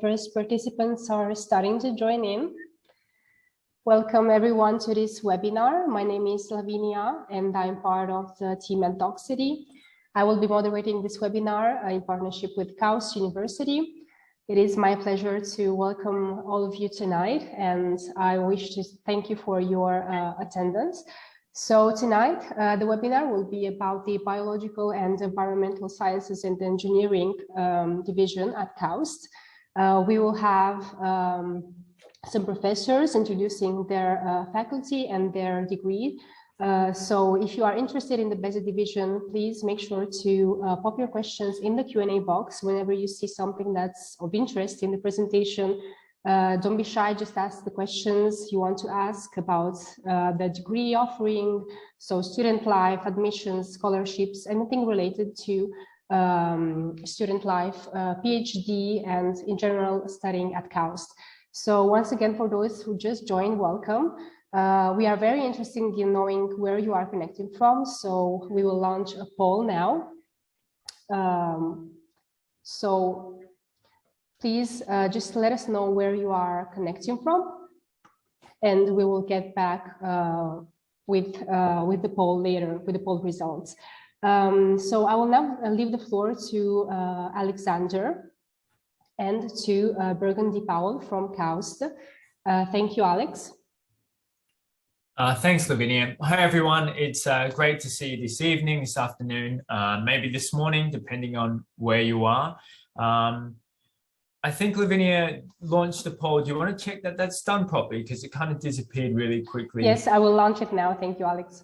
First participants are starting to join in. Welcome everyone to this webinar. My name is Lavinia and I'm part of the team at Docsity. I will be moderating this webinar in partnership with KAUST University. It is my pleasure to welcome all of you tonight, and I wish to thank you for your attendance. So tonight, the webinar will be about the Biological and Environmental Sciences and Engineering division at KAUST. We will have some professors introducing their faculty and their degree. So if you are interested in the BESE division, please make sure to pop your questions in the Q&A box whenever you see something that's of interest in the presentation. Don't be shy, just ask the questions you want to ask about the degree offering, so student life, admissions, scholarships, anything related to student life, PhD, and in general studying at KAUST. So once again, for those who just joined, welcome. We are very interested in knowing where you are connecting from, so we will launch a poll now. So please just let us know where you are connecting from, and we will get back with the poll later, with the poll results. So I will now leave the floor to Alexander and to Burgundy Powell from KAUST. Thank you, Alex. Thanks, Lavinia. Hi, everyone. It's great to see you this evening, this afternoon, maybe this morning, depending on where you are. I think Lavinia launched the poll. Do you want to check that that's done properly? Because it kind of disappeared really quickly. Yes, I will launch it now. Thank you, Alex.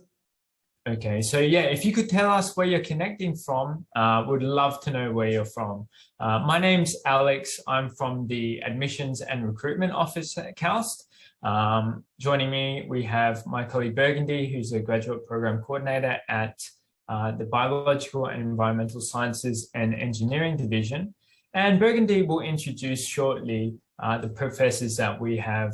Okay, so yeah, if you could tell us where you're connecting from, would love to know where you're from. My name's Alex. I'm from the Admissions and Recruitment Office at KAUST. Joining me, we have my colleague Burgundy, who's a graduate program coordinator at the Biological and Environmental Sciences and Engineering division. And Burgundy will introduce shortly the professors that we have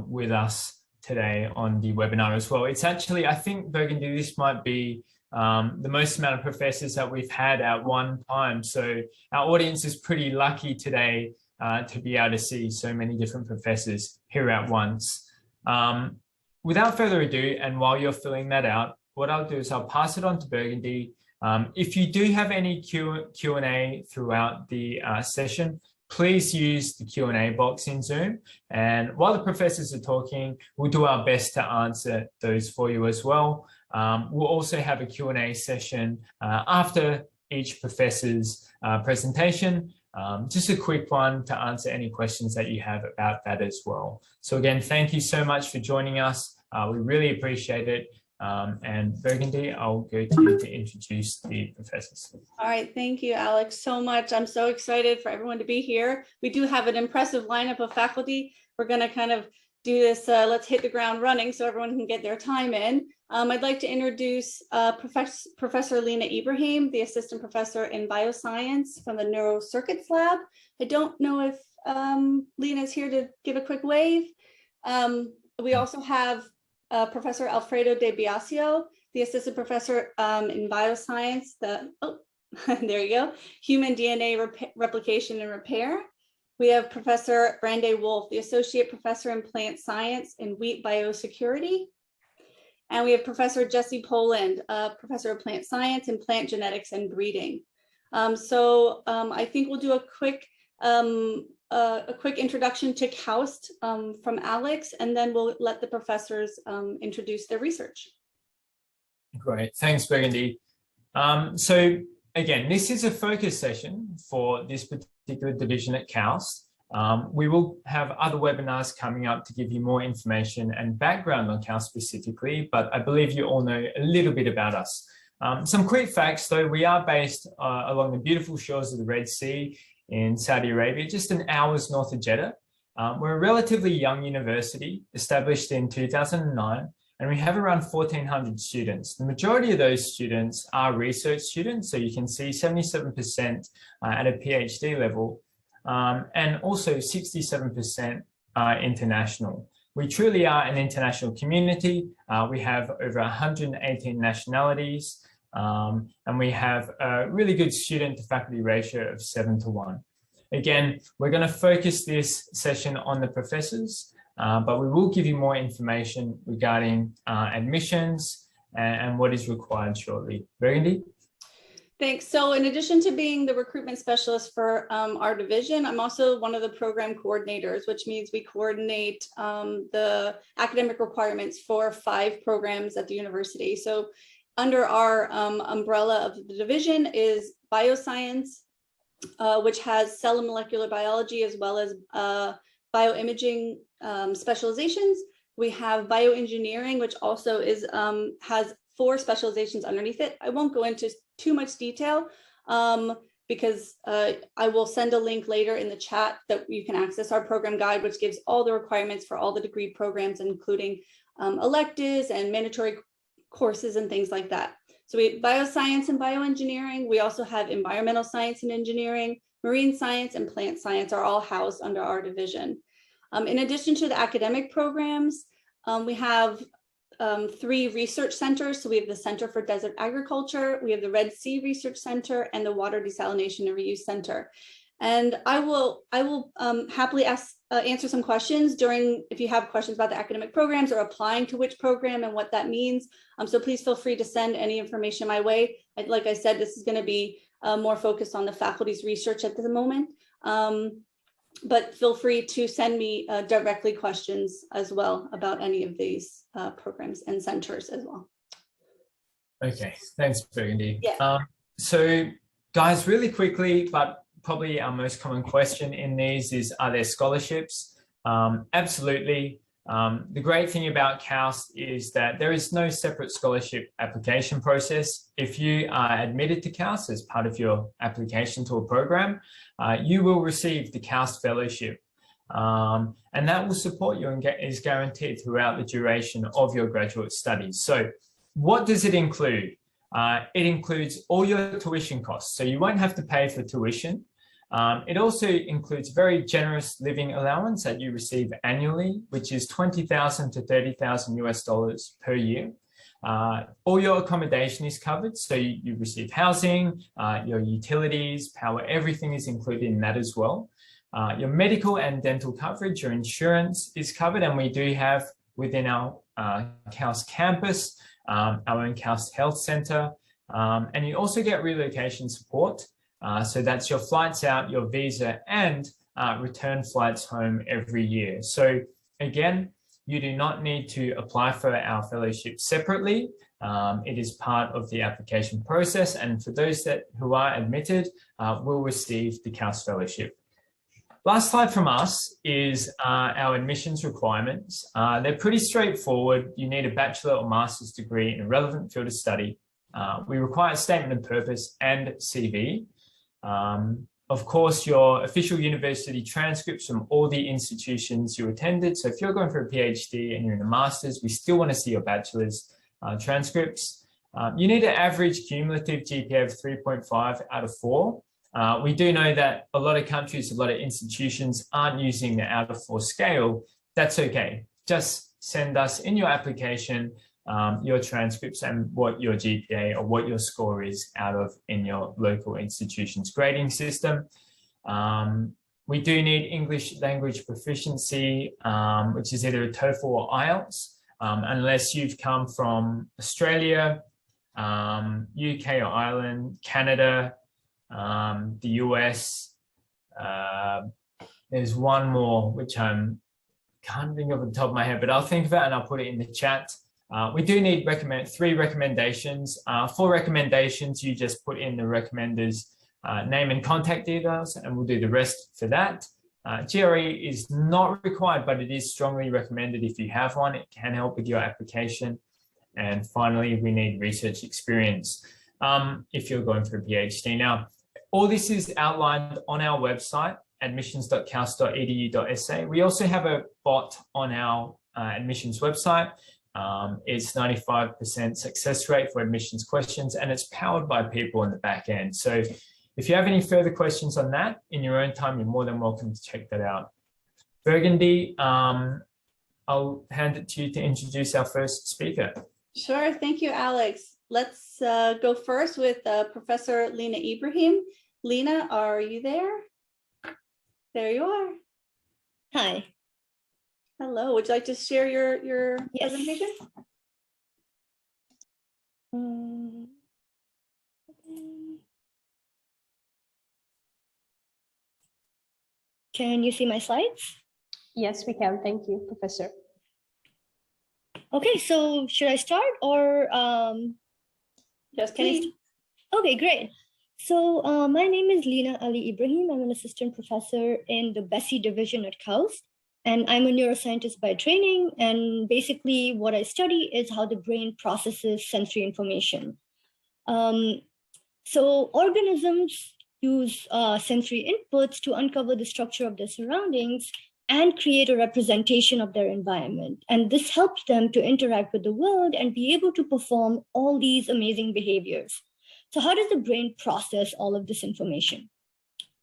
with us today on the webinar as well. It's actually, I think, Burgundy, this might be the most amount of professors that we've had at one time. So our audience is pretty lucky today to be able to see so many different professors here at once. Without further ado, and while you're filling that out, what I'll do is I'll pass it on to Burgundy. If you do have any Q&A throughout the session, please use the Q&A box in Zoom. And while the professors are talking, we'll do our best to answer those for you as well. We'll also have a Q&A session after each professor's presentation. Just a quick one to answer any questions that you have about that as well. So again, thank you so much for joining us. We really appreciate it. And Burgundy, I'll go to you to introduce the professors. All right, thank you, Alex, so much. I'm so excited for everyone to be here. We do have an impressive lineup of faculty. We're going to kind of do this, let's hit the ground running so everyone can get their time in. I'd like to introduce Professor Lena Ibrahim, the assistant professor in bioscience from the Neurocircuits Lab. I don't know if Lena's here to give a quick wave. We also have Professor Alfredo de Biasio, the assistant professor in bioscience, there you go, human DNA replication and repair. We have Professor Brande Wolf, the associate professor in plant science and wheat biosecurity. And we have Professor Jesse Poland, professor of plant science and plant genetics and breeding. I think we'll do a quick introduction to KAUST from Alex, and then we'll let the professors introduce their research. Great, thanks, Burgundy. So again, this is a focus session for this particular division at KAUST. We will have other webinars coming up to give you more information and background on KAUST specifically, but I believe you all know a little bit about us. Some quick facts though, we are based along the beautiful shores of the Red Sea in Saudi Arabia, just an hour's north of Jeddah. We're a relatively young university, established in 2009, and we have around 1,400 students. The majority of those students are research students, so you can see 77% at a PhD level, and also 67% international. We truly are an international community. We have over 118 nationalities, and we have a really good student to faculty ratio of 7:1. Again, we're going to focus this session on the professors, but we will give you more information regarding admissions and what is required shortly. Burgundy? Thanks. So in addition to being the recruitment specialist for our division, I'm also one of the program coordinators, which means we coordinate the academic requirements for 5 programs at the university. So under our umbrella of the division is bioscience, which has cell and molecular biology, as well as bioimaging specializations. We have bioengineering, which also is has 4 specializations underneath it. I won't go into too much detail because I will send a link later in the chat that you can access our program guide, which gives all the requirements for all the degree programs, including electives and mandatory courses and things like that. So we have bioscience and bioengineering. We also have environmental science and engineering, marine science, and plant science are all housed under our division. In addition to the academic programs, we have 3 research centers. So we have the Center for Desert Agriculture, we have the Red Sea Research Center, and the Water Desalination and Reuse Center. And I will happily answer some questions if you have questions about the academic programs or applying to which program and what that means. So please feel free to send any information my way. Like I said, this is going to be more focused on the faculty's research at the moment. But feel free to send me directly questions as well about any of these programs and centers as well. Okay, thanks, Burgundy. Yeah. So guys, really quickly, but probably our most common question in these is, are there scholarships? Absolutely. The great thing about KAUST is that there is no separate scholarship application process. If you are admitted to KAUST as part of your application to a program, you will receive the KAUST fellowship. And that will support you and is guaranteed throughout the duration of your graduate studies. So what does it include? It includes all your tuition costs. So you won't have to pay for tuition. It also includes very generous living allowance that you receive annually, which is $20,000 to $30,000 US per year. All your accommodation is covered. So you receive housing, your utilities, power, everything is included in that as well. Your medical and dental coverage, your insurance is covered. And we do have within our KAUST campus, our own KAUST Health Center. And you also get relocation support. So that's your flights out, your visa, and return flights home every year. So again, you do not need to apply for our fellowship separately. It is part of the application process. And for those who are admitted, will receive the KAUST fellowship. Last slide from us is our admissions requirements. They're pretty straightforward. You need a bachelor or master's degree in a relevant field of study. We require a statement of purpose and CV. Of course, your official university transcripts from all the institutions you attended. So if you're going for a PhD and you're in a master's, we still want to see your bachelor's transcripts. You need an average cumulative GPA of 3.5 out of 4. We do know that a lot of countries, a lot of institutions aren't using the out of 4 scale. That's okay. Just send us in your application your transcripts and what your GPA or what your score is out of in your local institution's grading system. We do need English language proficiency, which is either a TOEFL or IELTS, unless you've come from Australia, UK or Ireland, Canada, the US. There's one more, which I can't think of at the top of my head, but I'll think of it and I'll put it in the chat. We do need 3 recommendations. 4 recommendations, you just put in the recommender's name and contact details, and we'll do the rest for that. GRE is not required, but it is strongly recommended if you have one. It can help with your application. And finally, we need research experience if you're going for a PhD. Now, all this is outlined on our website, admissions.kaust.edu.sa. We also have a bot on our admissions website. It's 95% success rate for admissions questions, and it's powered by people in the back end. So if you have any further questions on that in your own time, you're more than welcome to check that out. Burgundy, I'll hand it to you to introduce our first speaker. Sure, thank you, Alex. Let's go first with Professor Lina Ibrahim. Lina, are you there? There you are. Hi. Hello. Would you like to share your Yes. presentation? Can you see my slides? Yes, we can. Thank you, Professor. Okay, so should I start or Yes, can please. Okay, great. So my name is Lina Ali Ibrahim. I'm an assistant professor in the Bessie division at KAUST, and I'm a neuroscientist by training. And basically what I study is how the brain processes sensory information. So organisms use sensory inputs to uncover the structure of their surroundings and create a representation of their environment. And this helps them to interact with the world and be able to perform all these amazing behaviors. So how does the brain process all of this information?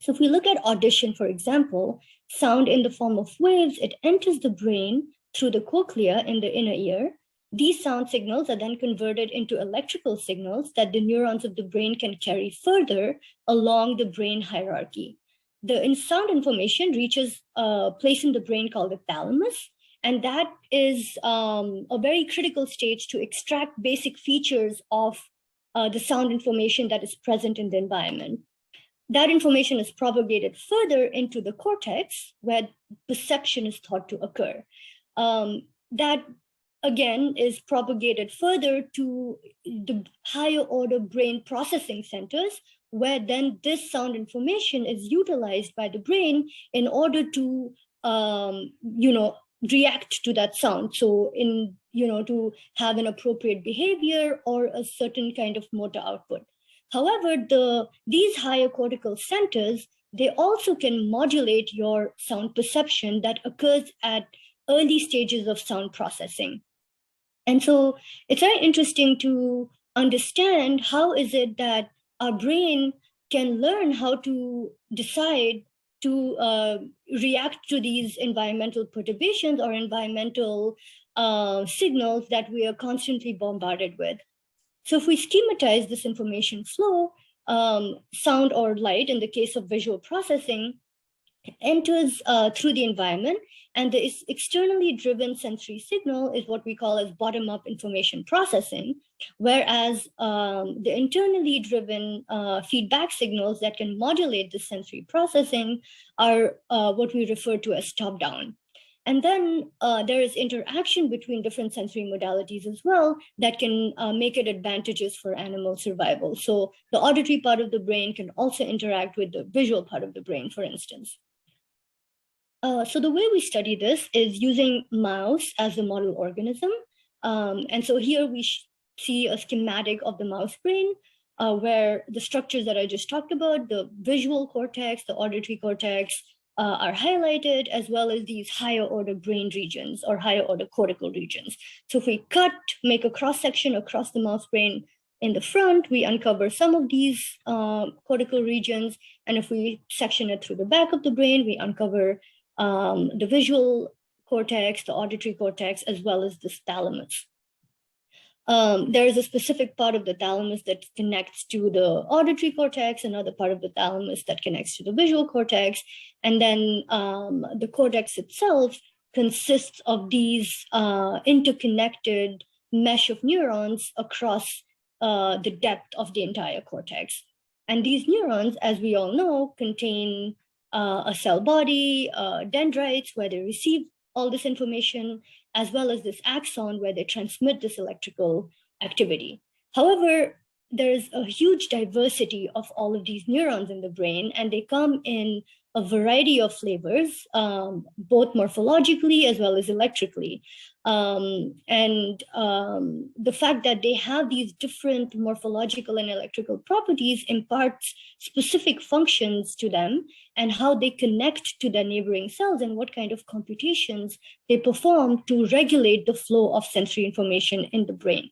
So if we look at audition, for example, sound in the form of waves, it enters the brain through the cochlea in the inner ear. These sound signals are then converted into electrical signals that the neurons of the brain can carry further along the brain hierarchy. The sound information reaches a place in the brain called the thalamus, and that is a very critical stage to extract basic features of the sound information that is present in the environment. That information is propagated further into the cortex, where perception is thought to occur. That again is propagated further to the higher order brain processing centers, where then this sound information is utilized by the brain in order to react to that sound. So to have an appropriate behavior or a certain kind of motor output. However, these higher cortical centers, they also can modulate your sound perception that occurs at early stages of sound processing. And so it's very interesting to understand how is it that our brain can learn how to decide to react to these environmental perturbations or environmental signals that we are constantly bombarded with. So if we schematize this information flow, sound or light, in the case of visual processing, enters through the environment, and the externally driven sensory signal is what we call as bottom-up information processing, whereas the internally driven feedback signals that can modulate the sensory processing are what we refer to as top-down. And then there is interaction between different sensory modalities as well that can make it advantageous for animal survival. So the auditory part of the brain can also interact with the visual part of the brain, for instance. So the way we study this is using mouse as the model organism. And so here we see a schematic of the mouse brain, where the structures that I just talked about, the visual cortex, the auditory cortex, are highlighted, as well as these higher order brain regions or higher order cortical regions. So if we make a cross section across the mouse brain in the front, we uncover some of these cortical regions. And if we section it through the back of the brain, we uncover the visual cortex, the auditory cortex, as well as this thalamus. There is a specific part of the thalamus that connects to the auditory cortex, another part of the thalamus that connects to the visual cortex. And then the cortex itself consists of these interconnected mesh of neurons across the depth of the entire cortex. And these neurons, as we all know, contain a cell body, dendrites, where they receive all this information, as well as this axon where they transmit this electrical activity. However, there's a huge diversity of all of these neurons in the brain, and they come in a variety of flavors, both morphologically as well as electrically. The fact that they have these different morphological and electrical properties imparts specific functions to them and how they connect to their neighboring cells and what kind of computations they perform to regulate the flow of sensory information in the brain.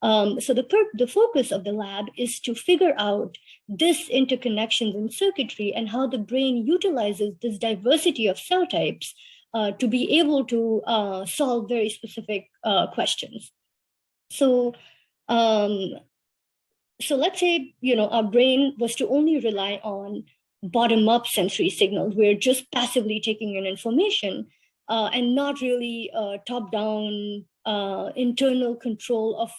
So the focus of the lab is to figure out this interconnections in circuitry and how the brain utilizes this diversity of cell types to be able to solve very specific questions. So let's say our brain was to only rely on bottom-up sensory signals. We're just passively taking in information and not really top-down internal control of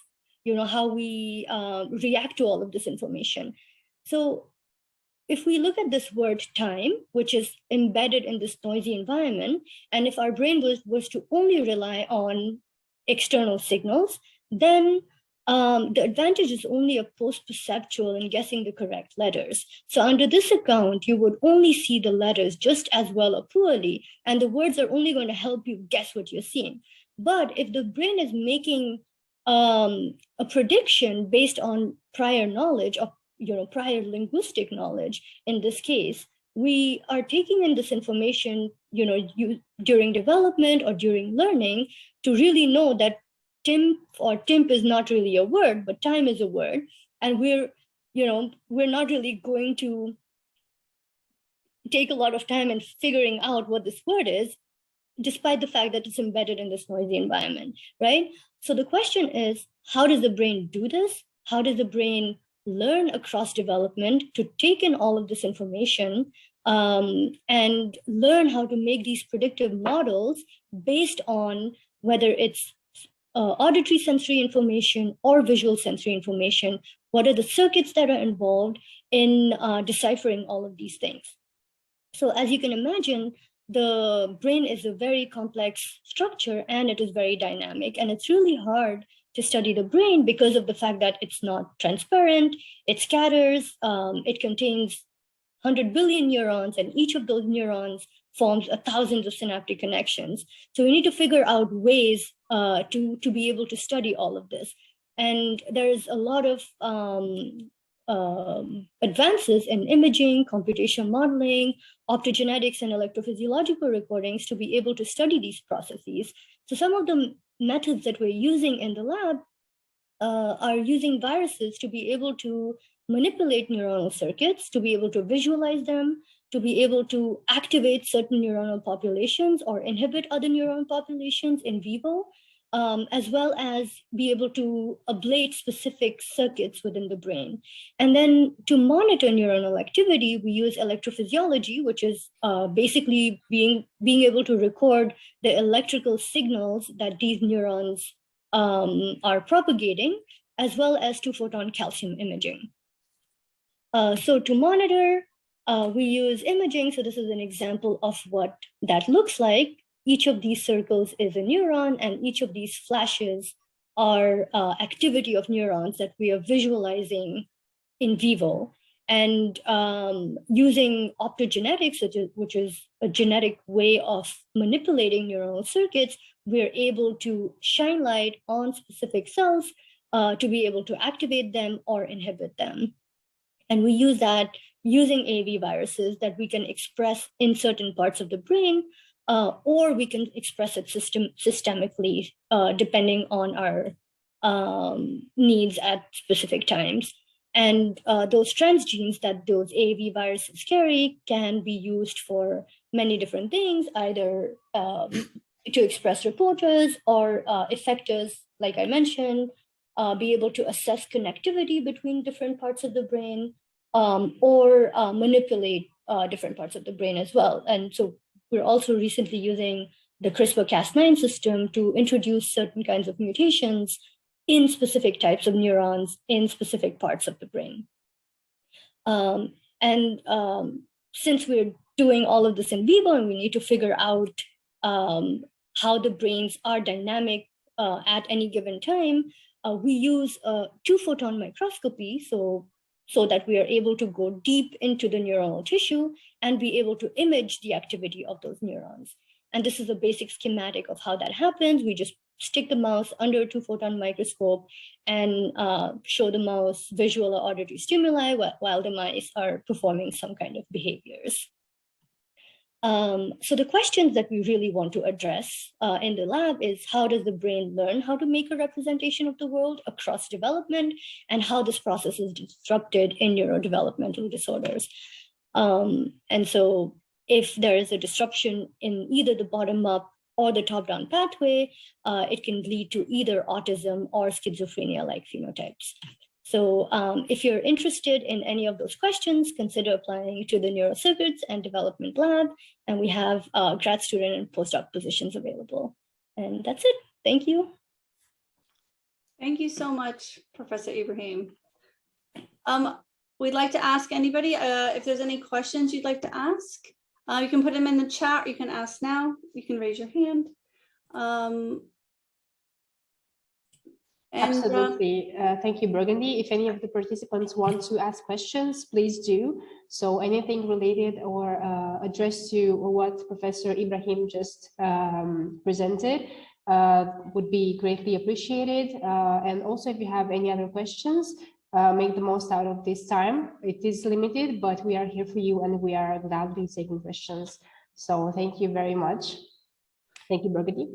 how we react to all of this information. So if we look at this word time, which is embedded in this noisy environment, and if our brain was to only rely on external signals, then the advantage is only a post-perceptual in guessing the correct letters. So under this account, you would only see the letters just as well or poorly, and the words are only going to help you guess what you're seeing. But if the brain is making a prediction based on prior knowledge of prior linguistic knowledge, in this case, we are taking in this information, during development or during learning to really know that TIMP is not really a word, but time is a word. And we're not really going to take a lot of time in figuring out what this word is, despite the fact that it's embedded in this noisy environment, right? So the question is, how does the brain do this? How does the brain learn across development to take in all of this information and learn how to make these predictive models based on whether it's auditory sensory information or visual sensory information? What are the circuits that are involved in deciphering all of these things? So as you can imagine, the brain is a very complex structure and it is very dynamic, and it's really hard to study the brain because of the fact that it's not transparent, it scatters, it contains 100 billion neurons, and each of those neurons forms thousands of synaptic connections. So we need to figure out ways to be able to study all of this. And there's a lot of advances in imaging, computational modeling, optogenetics, and electrophysiological recordings to be able to study these processes. So some of the methods that we're using in the lab are using viruses to be able to manipulate neuronal circuits, to be able to visualize them, to be able to activate certain neuronal populations or inhibit other neuronal populations in vivo, as well as be able to ablate specific circuits within the brain. And then to monitor neuronal activity, we use electrophysiology, which is basically being able to record the electrical signals that these neurons are propagating, as well as 2-photon calcium imaging. So to monitor, we use imaging. So this is an example of what that looks like. Each of these circles is a neuron, and each of these flashes are activity of neurons that we are visualizing in vivo. And using optogenetics, which is a genetic way of manipulating neuronal circuits, we're able to shine light on specific cells to be able to activate them or inhibit them. And we use that using AAV viruses that we can express in certain parts of the brain, or we can express it systemically, depending on our needs at specific times. And those transgenes that those AAV viruses carry can be used for many different things, either to express reporters or effectors, like I mentioned, be able to assess connectivity between different parts of the brain, or manipulate different parts of the brain as well. And so we're also recently using the CRISPR-Cas9 system to introduce certain kinds of mutations in specific types of neurons in specific parts of the brain. Since we're doing all of this in vivo and we need to figure out how the brains are dynamic at any given time, we use 2-photon microscopy, so that we are able to go deep into the neuronal tissue and be able to image the activity of those neurons. And this is a basic schematic of how that happens. We just stick the mouse under a 2-photon microscope and show the mouse visual or auditory stimuli while the mice are performing some kind of behaviors. So the questions that we really want to address in the lab is, how does the brain learn how to make a representation of the world across development, and how this process is disrupted in neurodevelopmental disorders. And so if there is a disruption in either the bottom-up or the top-down pathway, it can lead to either autism or schizophrenia-like phenotypes. So if you're interested in any of those questions, consider applying to the Neurocircuits and Development Lab, and we have grad student and postdoc positions available. And that's it. Thank you. Thank you so much, Professor Ibrahim. We'd like to ask anybody if there's any questions you'd like to ask. You can put them in the chat. You can ask now. You can raise your hand. Absolutely. Thank you, Burgundy. If any of the participants want to ask questions, please do. So anything related or addressed to what Professor Ibrahim just presented would be greatly appreciated. And also, if you have any other questions, make the most out of this time. It is limited, but we are here for you and we are gladly taking questions. So thank you very much. Thank you, Burgundy.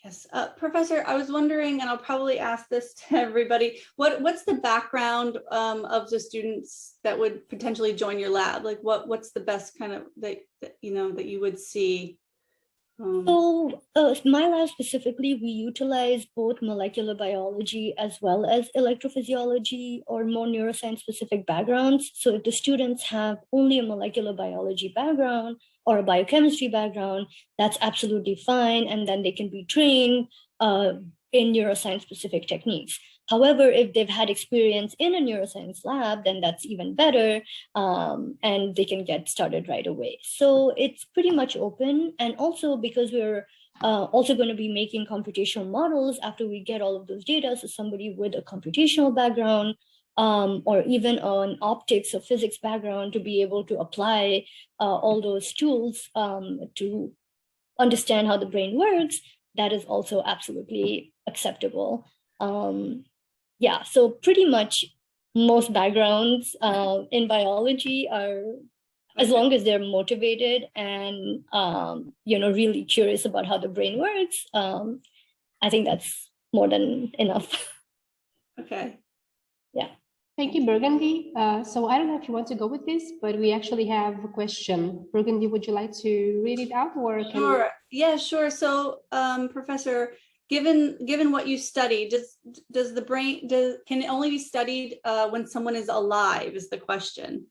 Yes, Professor, I was wondering, and I'll probably ask this to everybody, what's the background of the students that would potentially join your lab? Like what's the best kind of that you would see? So my lab specifically, we utilize both molecular biology as well as electrophysiology or more neuroscience specific backgrounds. So if the students have only a molecular biology background or a biochemistry background, that's absolutely fine. And then they can be trained in neuroscience specific techniques. However, if they've had experience in a neuroscience lab, then that's even better, and they can get started right away. So it's pretty much open. And also because we're also going to be making computational models after we get all of those data, so somebody with a computational background or even an optics or physics background to be able to apply all those tools to understand how the brain works, that is also absolutely acceptable. Yeah, so pretty much most backgrounds in biology are, as long as they're motivated and really curious about how the brain works, I think that's more than enough. Okay. Yeah. Thank you, Burgundy. So I don't know if you want to go with this, but we actually have a question. Burgundy, would you like to read it out or can Sure. Yeah, sure. So, Professor, given what you study, does the brain can it only be studied when someone is alive? Is the question.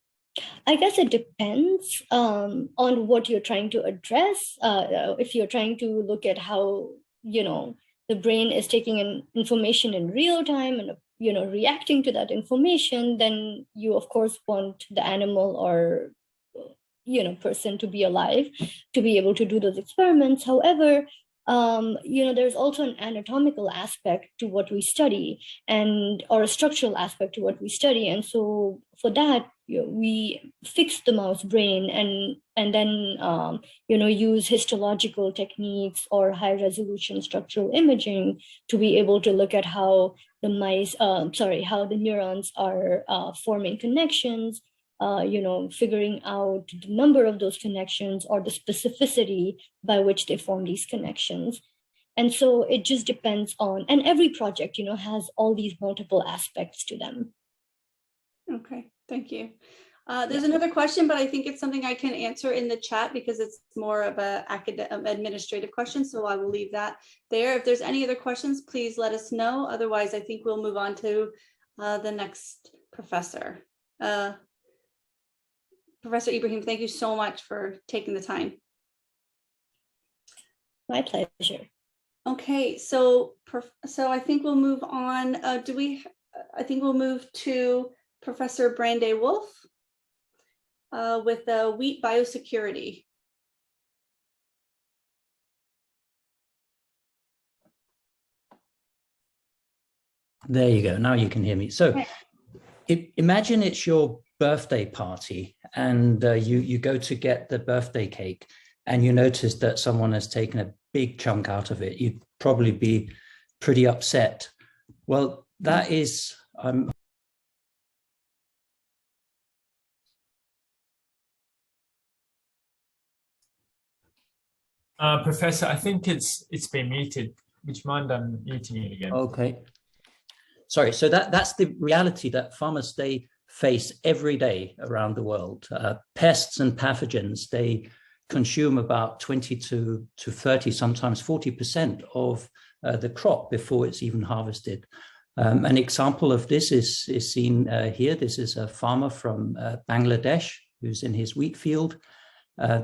I guess it depends on what you're trying to address. If you're trying to look at how the brain is taking in information in real time and reacting to that information, then you of course want the animal or person to be alive to be able to do those experiments. However, there's also an anatomical aspect to what we study or a structural aspect to what we study. And so for that, we fix the mouse brain and then use histological techniques or high resolution structural imaging to be able to look at how how the neurons are forming connections, figuring out the number of those connections or the specificity by which they form these connections. And so it just depends on, and every project, has all these multiple aspects to them. Okay, thank you. There's another question, but I think it's something I can answer in the chat because it's more of an administrative question. So I will leave that there. If there's any other questions, please let us know. Otherwise, I think we'll move on to the next professor. Professor Ibrahim, thank you so much for taking the time. My pleasure. Okay, so I think we'll move on. I think we'll move to Professor Brande Wolf with wheat biosecurity. There you go. Now you can hear me. So imagine it's your birthday party and you go to get the birthday cake and you notice that someone has taken a big chunk out of it. You'd probably be pretty upset. Well, that is Professor, I think it's been muted. Would you mind unmuting it again? okay. Sorry, so that's the reality that farmers, they face every day around the world. Pests and pathogens, they consume about 20 to 30, sometimes 40% of the crop before it's even harvested. An example of this is seen here. This is a farmer from Bangladesh who's in his wheat field.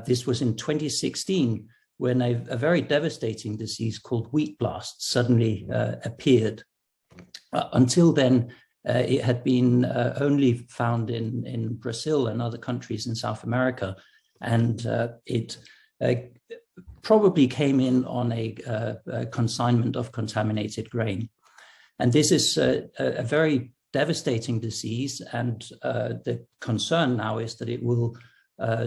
This was in 2016 when a very devastating disease called wheat blast suddenly appeared. Until then, it had been only found in Brazil and other countries in South America, and it probably came in on a consignment of contaminated grain. And this is a very devastating disease, and the concern now is that it will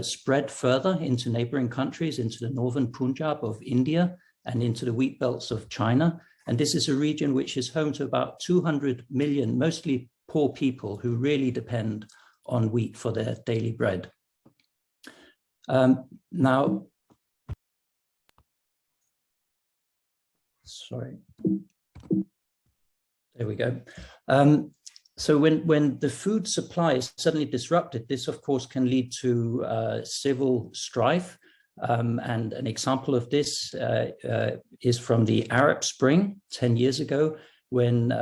spread further into neighboring countries, into the northern Punjab of India and into the wheat belts of China. And this is a region which is home to about 200 million, mostly poor people who really depend on wheat for their daily bread. Now, sorry. There we go. So when the food supply is suddenly disrupted, this of course can lead to civil strife. And an example of this is from the Arab Spring 10 years ago, when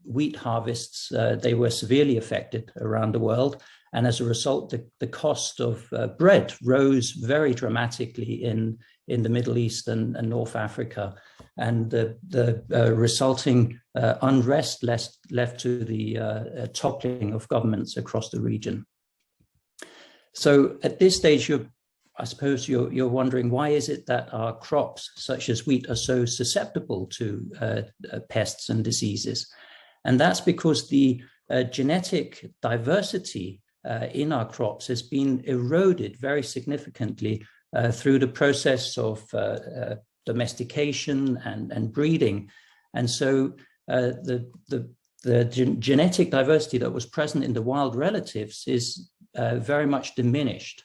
wheat harvests, they were severely affected around the world. And as a result, the cost of bread rose very dramatically in the Middle East and North Africa. And the resulting unrest left to the toppling of governments across the region. So at this stage, I suppose you're wondering, why is it that our crops, such as wheat, are so susceptible to pests and diseases? And that's because the genetic diversity in our crops has been eroded very significantly through the process of domestication and breeding. And so the genetic diversity that was present in the wild relatives is very much diminished.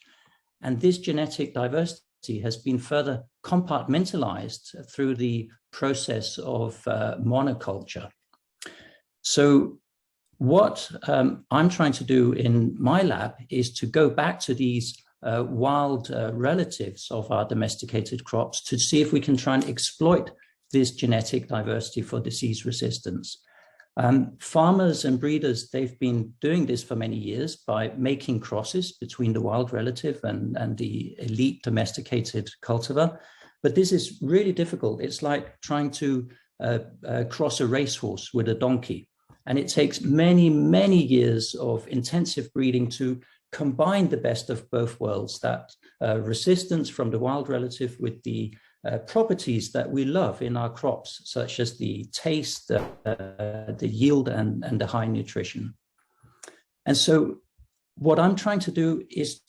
And this genetic diversity has been further compartmentalized through the process of monoculture. So what I'm trying to do in my lab is to go back to these wild relatives of our domesticated crops to see if we can try and exploit this genetic diversity for disease resistance. Farmers and breeders, they've been doing this for many years by making crosses between the wild relative and the elite domesticated cultivar. But this is really difficult. It's like trying to cross a racehorse with a donkey. And it takes many, many years of intensive breeding to combine the best of both worlds, that resistance from the wild relative with the properties that we love in our crops, such as the taste, the yield, and the high nutrition. And so what I'm trying to do is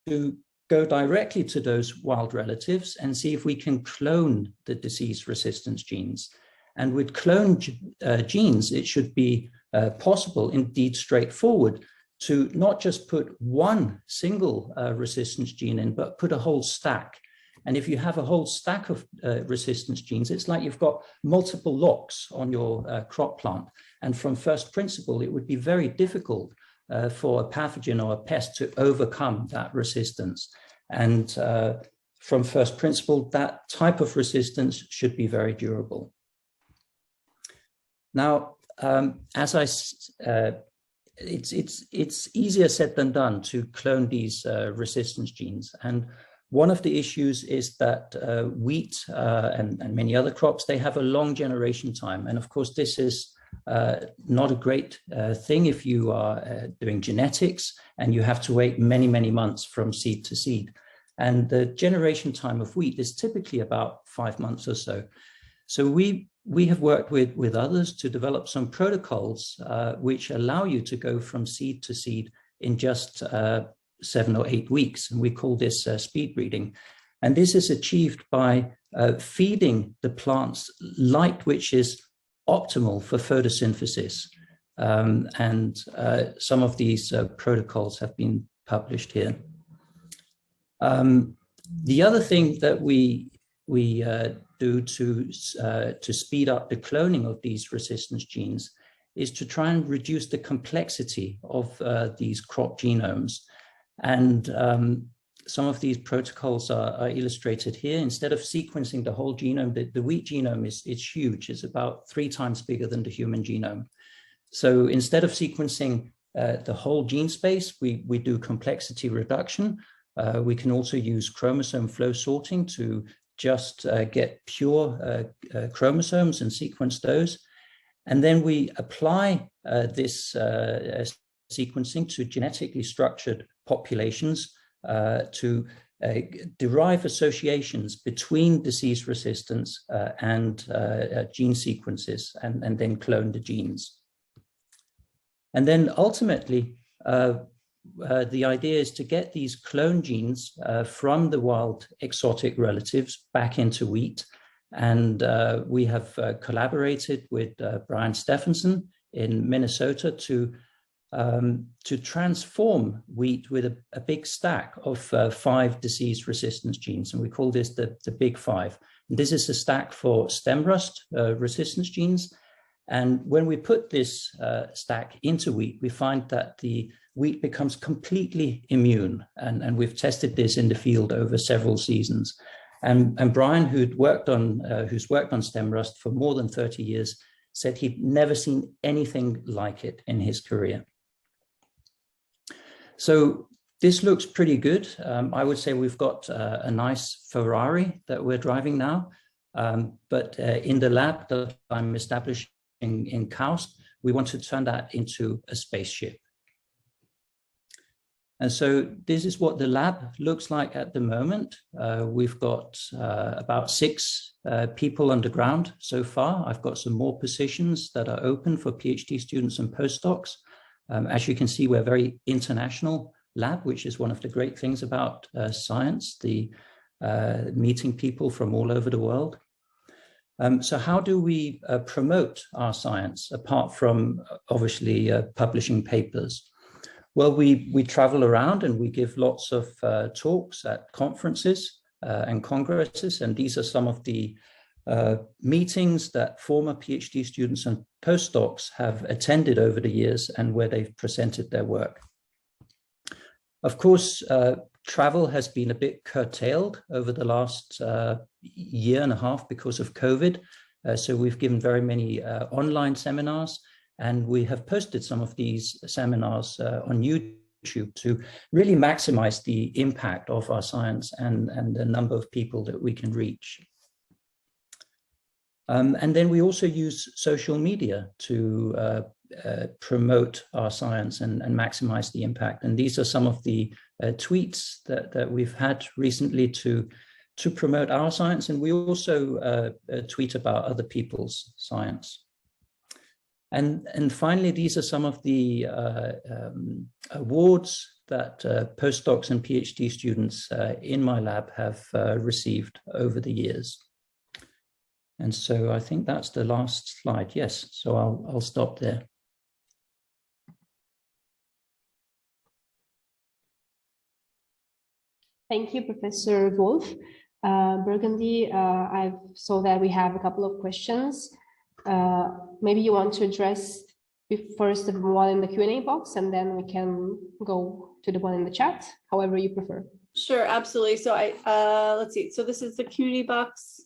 to go directly to those wild relatives and see if we can clone the disease resistance genes. And with cloned genes, it should be possible, indeed straightforward, to not just put one single resistance gene in, but put a whole stack. And if you have a whole stack of resistance genes, it's like you've got multiple locks on your crop plant. And from first principle, it would be very difficult for a pathogen or a pest to overcome that resistance. And from first principle, that type of resistance should be very durable. Now, it's easier said than done to clone these resistance genes. And one of the issues is that wheat and many other crops, they have a long generation time. And of course, this is not a great thing if you are doing genetics and you have to wait many, many months from seed to seed. And the generation time of wheat is typically about 5 months or so. So we have worked with others to develop some protocols which allow you to go from seed to seed in just 7 or 8 weeks. And we call this speed breeding. And this is achieved by feeding the plants light which is optimal for photosynthesis. And some of these protocols have been published here. The other thing that we do to speed up the cloning of these resistance genes is to try and reduce the complexity of these crop genomes. And some of these protocols are illustrated here. Instead of sequencing the whole genome, the wheat genome is huge. It's about 3 times bigger than the human genome. So instead of sequencing the whole gene space, we do complexity reduction. We can also use chromosome flow sorting to just get pure chromosomes and sequence those. And then we apply this sequencing to genetically structured populations to derive associations between disease resistance and gene sequences, and then clone the genes. And then ultimately, the idea is to get these clone genes from the wild exotic relatives back into wheat. And we have collaborated with Brian Stephenson in Minnesota to transform wheat with a big stack of 5 disease resistance genes. And we call this the Big 5. And this is a stack for stem rust resistance genes. And when we put this stack into wheat, we find that the wheat becomes completely immune. And we've tested this in the field over several seasons. And Brian, who's worked on stem rust for more than 30 years, said he'd never seen anything like it in his career. So this looks pretty good. I would say we've got a nice Ferrari that we're driving now. But in the lab that I'm establishing in KAUST, we want to turn that into a spaceship. And so this is what the lab looks like at the moment. We've got about 6 people underground so far. I've got some more positions that are open for PhD students and postdocs. As you can see, we're a very international lab, which is one of the great things about science, the meeting people from all over the world. So how do we promote our science apart from obviously publishing papers? Well, we travel around and we give lots of talks at conferences and congresses, and these are some of the meetings that former PhD students and postdocs have attended over the years and where they've presented their work. Of course, travel has been a bit curtailed over the last year and a half because of COVID. So we've given very many online seminars, and we have posted some of these seminars on YouTube to really maximize the impact of our science and the number of people that we can reach. And then we also use social media to promote our science and maximize the impact. And these are some of the tweets that we've had recently to promote our science. And we also tweet about other people's science. And finally, these are some of the awards that postdocs and PhD students in my lab have received over the years. And so I think that's the last slide. Yes, so I'll stop there. Thank you, Professor Wolf. Burgundy, I saw that we have a couple of questions. Maybe you want to address first the one in the Q&A box, and then we can go to the one in the chat, however you prefer. Sure, absolutely. So let's see. So this is the community box.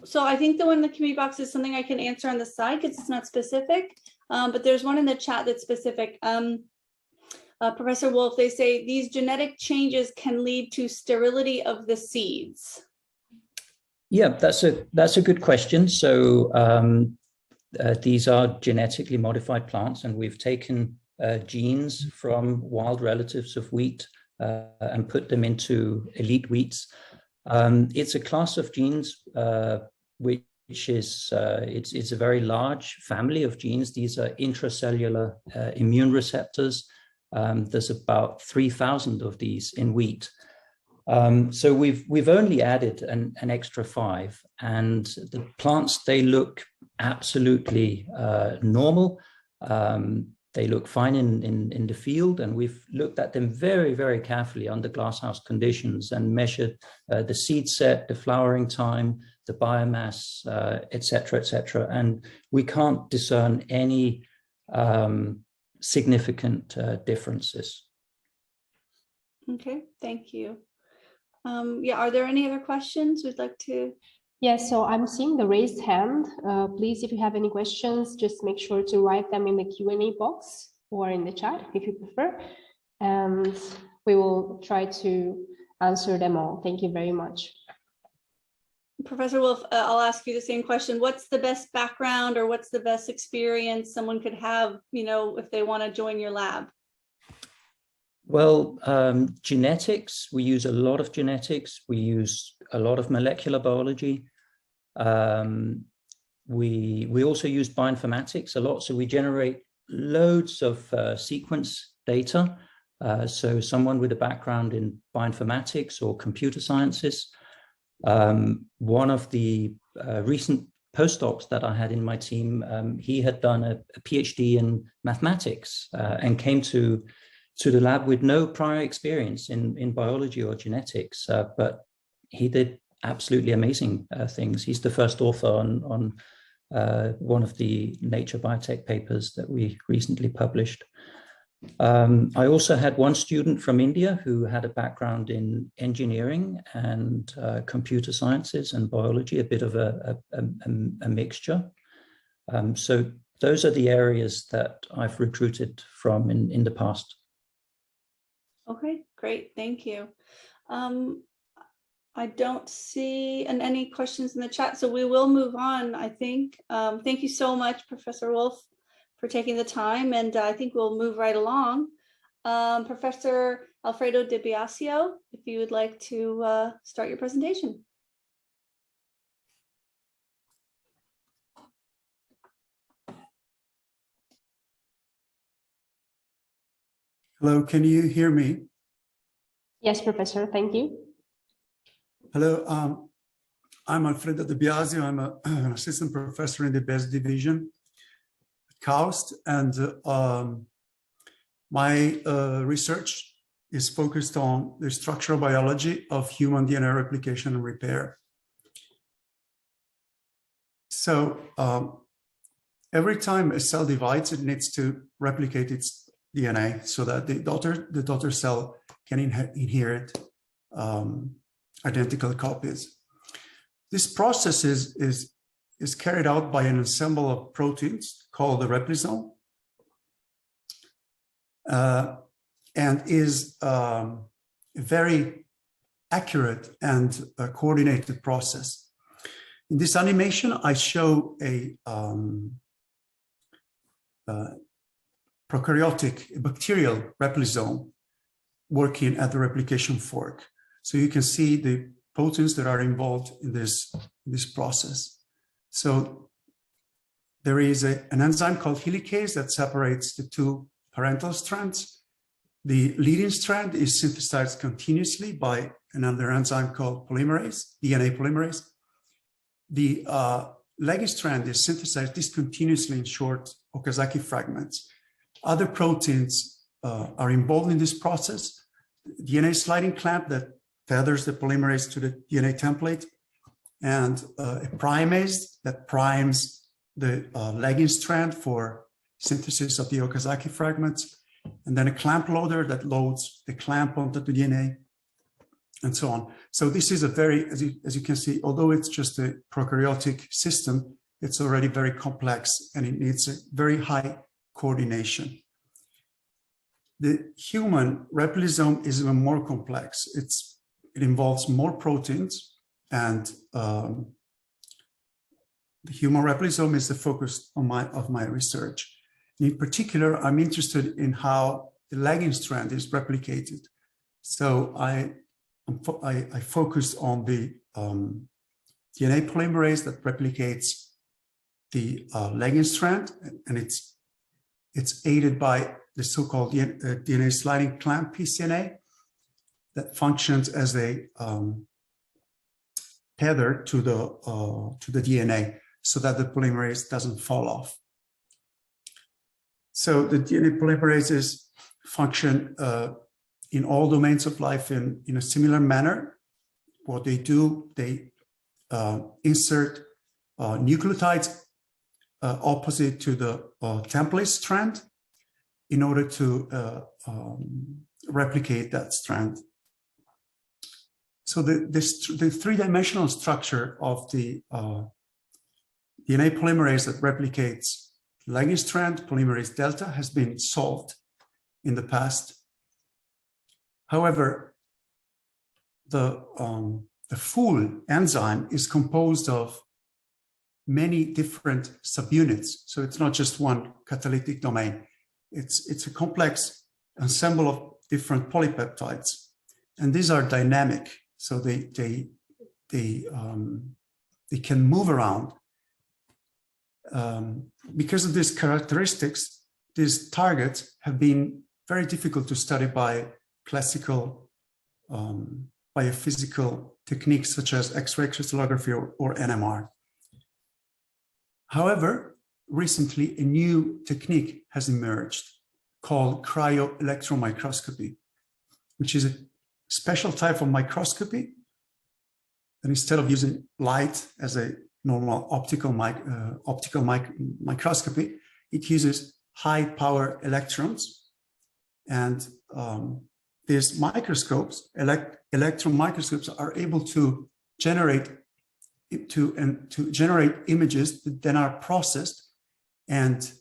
So I think the one in the community box is something I can answer on the side because it's not specific, but there's one in the chat that's specific. Professor Wolf, they say these genetic changes can lead to sterility of the seeds. Yeah, that's a good question. So these are genetically modified plants, and we've taken genes from wild relatives of wheat and put them into elite wheats. It's a class of genes which is it's a very large family of genes. These are intracellular immune receptors. There's about 3,000 of these in wheat. So we've only added an extra 5, and the plants, they look absolutely normal. They look fine in the field, and we've looked at them very, very carefully under glasshouse conditions and measured the seed set, the flowering time, the biomass, et cetera, and we can't discern any significant differences. Okay, thank you. Yeah, are there any other questions we'd like to Yes, so I'm seeing the raised hand. Please, if you have any questions, just make sure to write them in the Q&A box or in the chat if you prefer. And we will try to answer them all. Thank you very much. Professor Wolf, I'll ask you the same question. What's the best background or what's the best experience someone could have, you know, if they want to join your lab? Well, genetics, we use a lot of genetics. We use a lot of molecular biology. We also use bioinformatics a lot. So we generate loads of sequence data. So someone with a background in bioinformatics or computer sciences. One of the recent postdocs that I had in my team, he had done a PhD in mathematics and came to the lab with no prior experience in biology or genetics, but he did absolutely amazing things. He's the first author on one of the Nature Biotech papers that we recently published. I also had one student from India who had a background in engineering and computer sciences and biology, a bit of a mixture. So those are the areas that I've recruited from in the past. Okay, great, thank you. I don't see any questions in the chat, so we will move on, I think. Thank you so much, Professor Wolf, for taking the time, and I think we'll move right along. Professor Alfredo Di Biasio, if you would like to start your presentation. Hello, can you hear me? Yes, Professor, thank you. Hello, I'm Alfredo Di Biasio. I'm an assistant professor in the BEST division at KAUST, and my research is focused on the structural biology of human DNA replication and repair. So every time a cell divides, it needs to replicate its DNA so that the daughter cell can inherit identical copies. This process is carried out by an ensemble of proteins called the Replisome, and is a very accurate and coordinated process. In this animation, I show a prokaryotic bacterial replisome working at the replication fork. So you can see the proteins that are involved in this process. So there is an enzyme called helicase that separates the two parental strands. The leading strand is synthesized continuously by another enzyme called polymerase, DNA polymerase. The lagging strand is synthesized discontinuously in short Okazaki fragments. Other proteins are involved in this process. DNA sliding clamp that tethers the polymerase to the DNA template, and a primase that primes the lagging strand for synthesis of the Okazaki fragments, and then a clamp loader that loads the clamp onto the DNA, and so on. So this is a very, as you can see, although it's just a prokaryotic system, it's already very complex and it needs a very high coordination. The human replisome is even more complex. It involves more proteins, and the human replisome is the focus of my research. In particular, I'm interested in how the lagging strand is replicated. So I focused on the DNA polymerase that replicates the lagging strand, and it's aided by the so-called DNA sliding clamp pCNA that functions as a tether to the DNA so that the polymerase doesn't fall off. So the DNA polymerases function in all domains of life in a similar manner. What they do, they insert nucleotides opposite to the template strand in order to replicate that strand. So the three-dimensional structure of the DNA polymerase that replicates ligand strand polymerase delta has been solved in the past. However, the full enzyme is composed of many different subunits. So it's not just one catalytic domain. It's a complex ensemble of different polypeptides, and these are dynamic. So they can move around. Because of these characteristics, these targets have been very difficult to study by classical biophysical techniques such as X-ray crystallography or NMR. However, recently a new technique has emerged called Cryo electron microscopy, which is a special type of microscopy. And instead of using light as a normal optical microscopy, it uses high power electrons. And these microscopes, electron microscopes, are able to generate images that then are processed and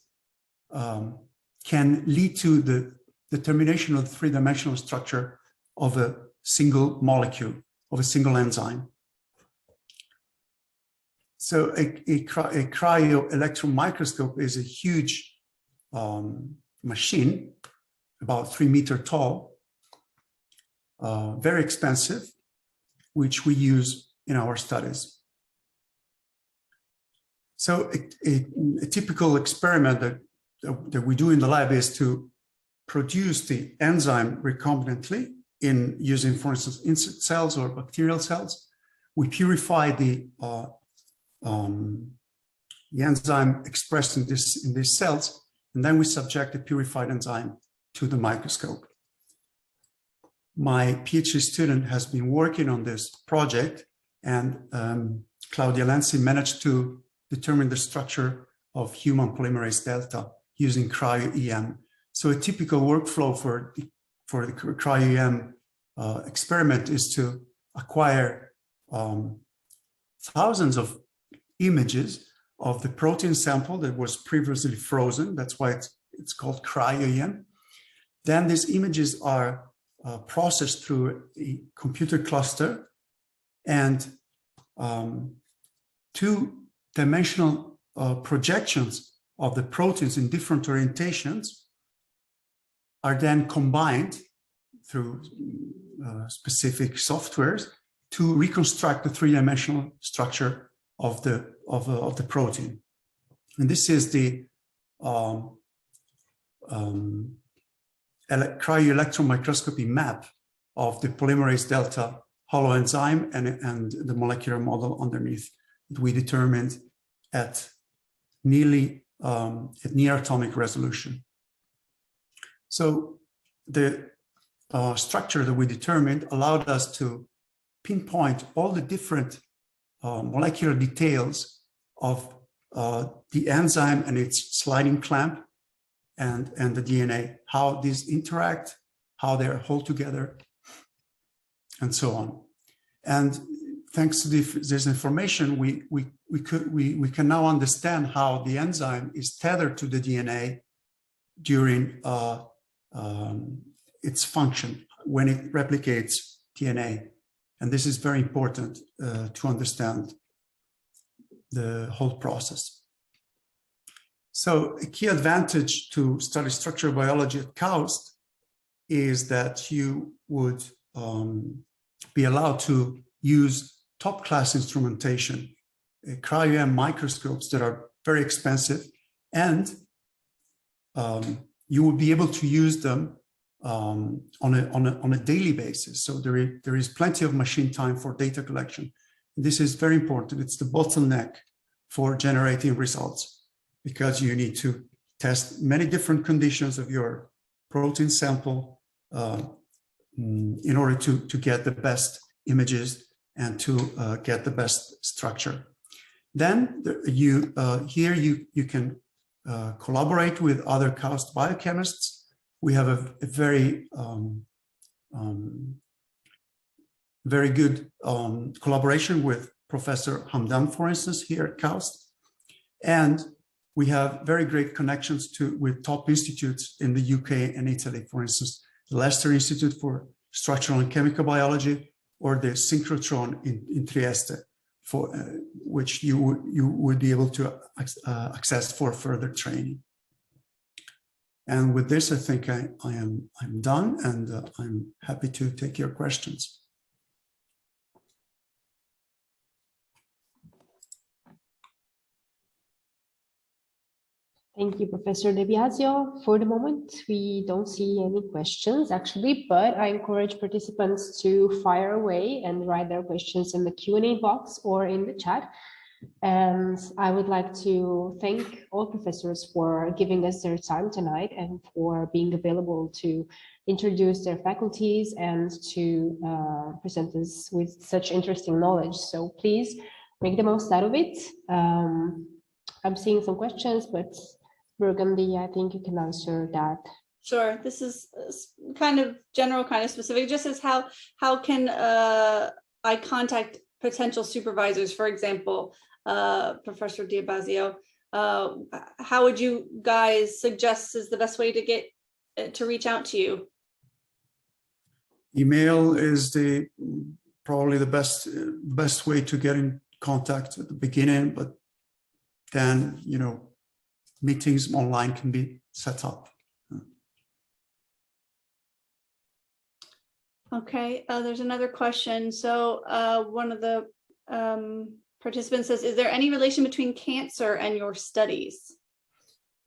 can lead to the determination of the three-dimensional structure of a single molecule, of a single enzyme. So a cryo electron microscope is a huge machine, about 3 meters tall, very expensive, which we use in our studies. So a typical experiment that we do in the lab is to produce the enzyme recombinantly in using, for instance, insect cells or bacterial cells. We purify the enzyme expressed in these cells, and then we subject the purified enzyme to the microscope. My PhD student has been working on this project, and Claudia Lenzi managed to determine the structure of human polymerase delta using cryo-EM. So a typical workflow for the cryo-EM experiment is to acquire thousands of images of the protein sample that was previously frozen. That's why it's called cryo-EM. Then these images are processed through a computer cluster, and two-dimensional projections of the proteins in different orientations are then combined through specific softwares to reconstruct the three-dimensional structure of the protein. And this is the cryo-electron microscopy map of the polymerase delta holoenzyme and the molecular model underneath that we determined at near atomic resolution. So the structure that we determined allowed us to pinpoint all the different molecular details of the enzyme and its sliding clamp and the DNA, how these interact, how they hold together, and so on. And thanks to this information, we can now understand how the enzyme is tethered to the DNA during its function when it replicates DNA. And this is very important to understand the whole process. So a key advantage to study structural biology at KAUST is that you would be allowed to use top-class instrumentation, cryo-EM microscopes that are very expensive, and you will be able to use them on a daily basis. So there is plenty of machine time for data collection. This is very important. It's the bottleneck for generating results, because you need to test many different conditions of your protein sample in order to get the best images and to get the best structure. Then here you can collaborate with other KAUST biochemists. We have a very very good collaboration with Professor Hamdan, for instance, here at KAUST. And we have very great connections with top institutes in the UK and Italy, for instance, the Leicester Institute for Structural and Chemical Biology, or the synchrotron in Trieste, for which you would be able to access for further training. And with this, I think I'm done, and I'm happy to take your questions. Thank you, Professor De Biasio. For the moment, we don't see any questions actually, but I encourage participants to fire away and write their questions in the Q&A box or in the chat. And I would like to thank all professors for giving us their time tonight and for being available to introduce their faculties and to present us with such interesting knowledge. So please make the most out of it. I'm seeing some questions, but Burgundy, I think you can answer that. Sure. This is kind of general, kind of specific. Just as how can I contact potential supervisors, for example, Professor De Biasio, how would you guys suggest is the best way to get to reach out to you? Email is probably the best way to get in contact at the beginning, but then, you know, meetings online can be set up. Okay, there's another question. So one of the participants says, is there any relation between cancer and your studies?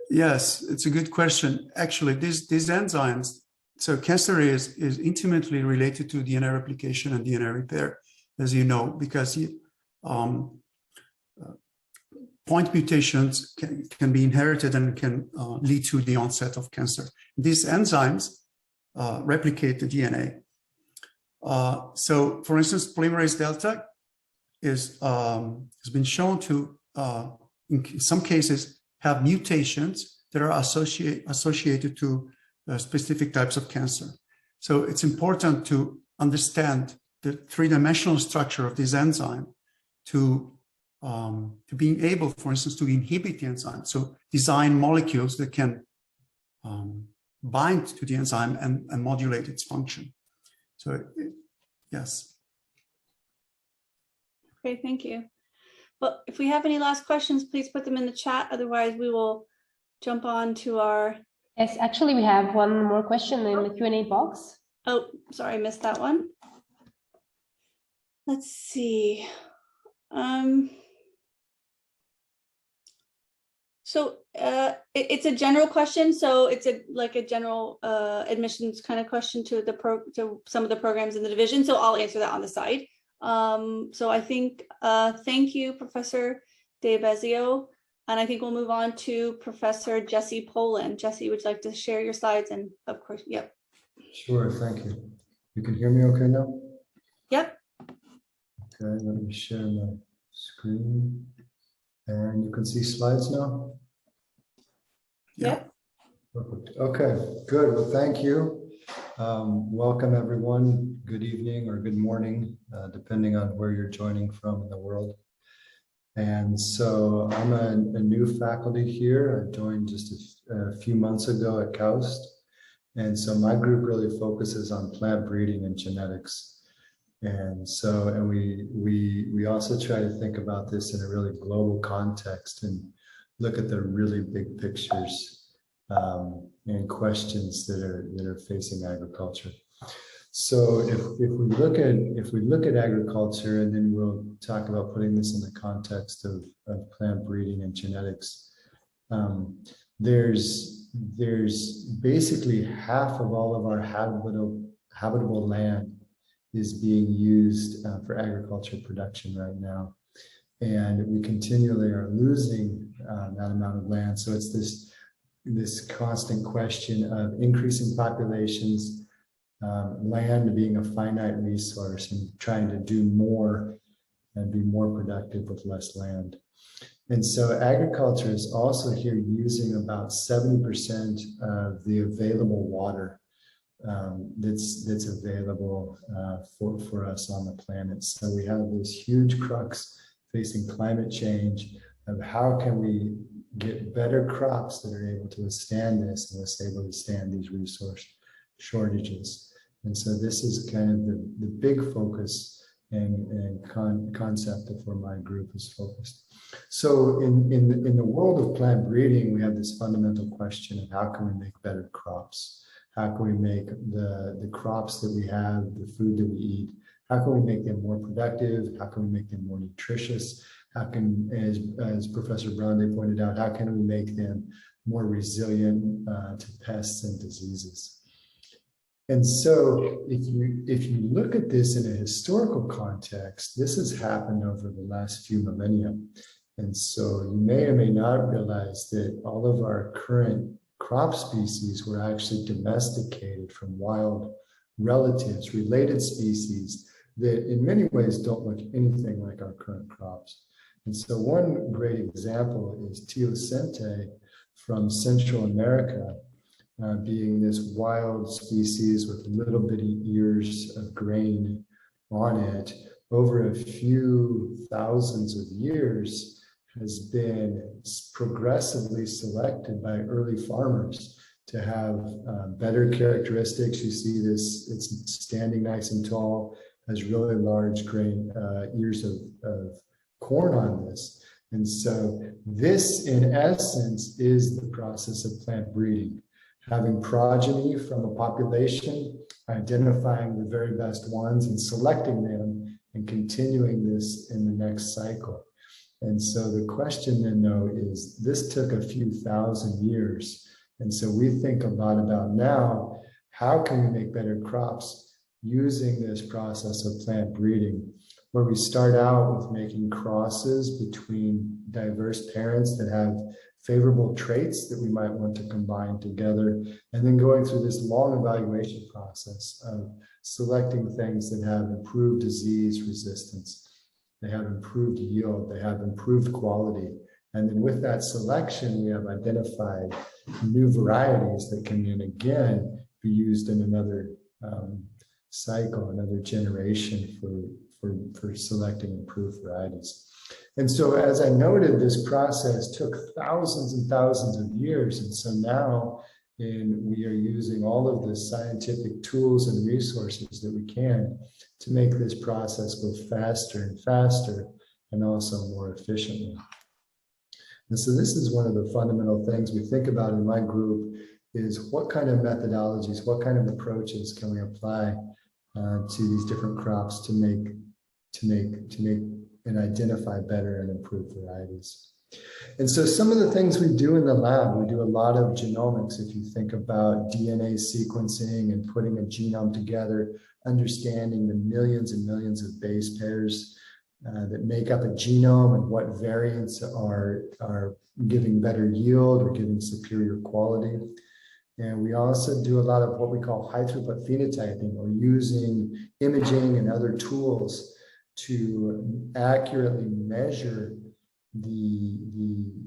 Yes, it's a good question. Actually, these enzymes, so cancer is intimately related to DNA replication and DNA repair, as you know, because point mutations can be inherited and can lead to the onset of cancer. These enzymes replicate the DNA. So, for instance, polymerase delta has been shown to, in some cases, have mutations that are associated to specific types of cancer. So it's important to understand the three-dimensional structure of this enzyme to being able, for instance, to inhibit the enzyme. So design molecules that can bind to the enzyme and modulate its function. So yes. Okay, thank you. Well, if we have any last questions, please put them in the chat. Otherwise, we will jump on to our... Yes, actually, we have one more question in the Q&A box. Oh, sorry, I missed that one. Let's see. So it's a general question. So it's like a general admissions kind of question to to some of the programs in the division. So I'll answer that on the side. So I think, thank you, Professor De Biasio. And I think we'll move on to Professor Jesse Poland. Jesse, would you like to share your slides? And of course, yep. Sure, thank you. You can hear me okay now? Yep. Okay, let me share my screen. And you can see slides now? Yep. Perfect. Okay, good. Well, thank you. Welcome, everyone. Good evening or good morning, depending on where you're joining from in the world. And so I'm a new faculty here. I joined just a few months ago at KAUST. And so my group really focuses on plant breeding and genetics. And so, and we also try to think about this in a really global context and look at the really big pictures and questions that are facing agriculture. So if we look at agriculture, and then we'll talk about putting this in the context of plant breeding and genetics, there's basically half of all of our habitable land is being used for agriculture production right now, and we continually are losing that amount of land. So it's this constant question of increasing populations, land being a finite resource, and trying to do more and be more productive with less land. And so agriculture is also here using about 70% of the available water that's available for us on the planet. So we have this huge crux facing climate change of how can we get better crops that are able to withstand this and able to withstand these resource shortages. And so this is kind of the big focus and concept of where my group is focused. So in the world of plant breeding, we have this fundamental question of how can we make better crops? How can we make the crops that we have, the food that we eat, how can we make them more productive? How can we make them more nutritious? How can, as Professor Brande pointed out, how can we make them more resilient to pests and diseases? And so if you look at this in a historical context, this has happened over the last few millennia. And so you may or may not realize that all of our current crop species were actually domesticated from wild relatives, related species that in many ways don't look anything like our current crops. And so one great example is teosinte from Central America, being this wild species with little bitty ears of grain on it, over a few thousands of years has been progressively selected by early farmers to have better characteristics. You see this, it's standing nice and tall, has really large grain ears of corn on this. And so this, in essence, is the process of plant breeding. Having progeny from a population, identifying the very best ones and selecting them and continuing this in the next cycle. And so the question then, though, is this took a few thousand years. And so we think a lot about now, how can we make better crops using this process of plant breeding, where we start out with making crosses between diverse parents that have favorable traits that we might want to combine together, and then going through this long evaluation process of selecting things that have improved disease resistance, they have improved yield, they have improved quality. And then with that selection, we have identified new varieties that can then again be used in another cycle, another generation for selecting improved varieties. And so, as I noted, this process took thousands and thousands of years. And so now we are using all of the scientific tools and resources that we can to make this process go faster and faster and also more efficiently. And so this is one of the fundamental things we think about in my group is what kind of methodologies, what kind of approaches can we apply to these different crops to make and identify better and improved varieties. And so some of the things we do in the lab, we do a lot of genomics. If you think about DNA sequencing and putting a genome together, understanding the millions and millions of base pairs that make up a genome and what variants are giving better yield or giving superior quality. And we also do a lot of what we call high throughput phenotyping, or using imaging and other tools to accurately measure the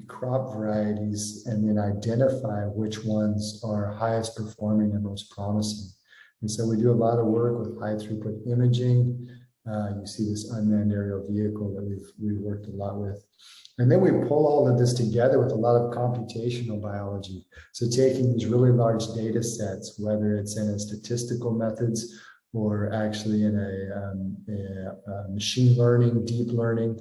crop varieties and then identify which ones are highest performing and most promising. And so we do a lot of work with high throughput imaging. You see this unmanned aerial vehicle that we've worked a lot with. And then we pull all of this together with a lot of computational biology. So taking these really large data sets, whether it's in a statistical methods or actually in a machine learning, deep learning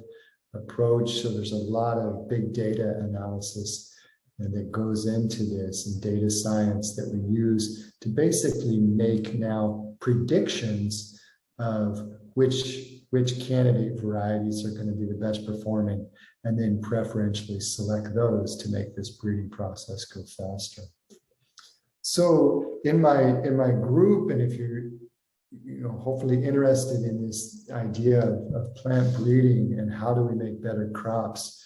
approach. So there's a lot of big data analysis that goes into this, and data science that we use to basically make now predictions of which candidate varieties are going to be the best performing, and then preferentially select those to make this breeding process go faster. So in my group, and if you're hopefully interested in this idea of plant breeding and how do we make better crops,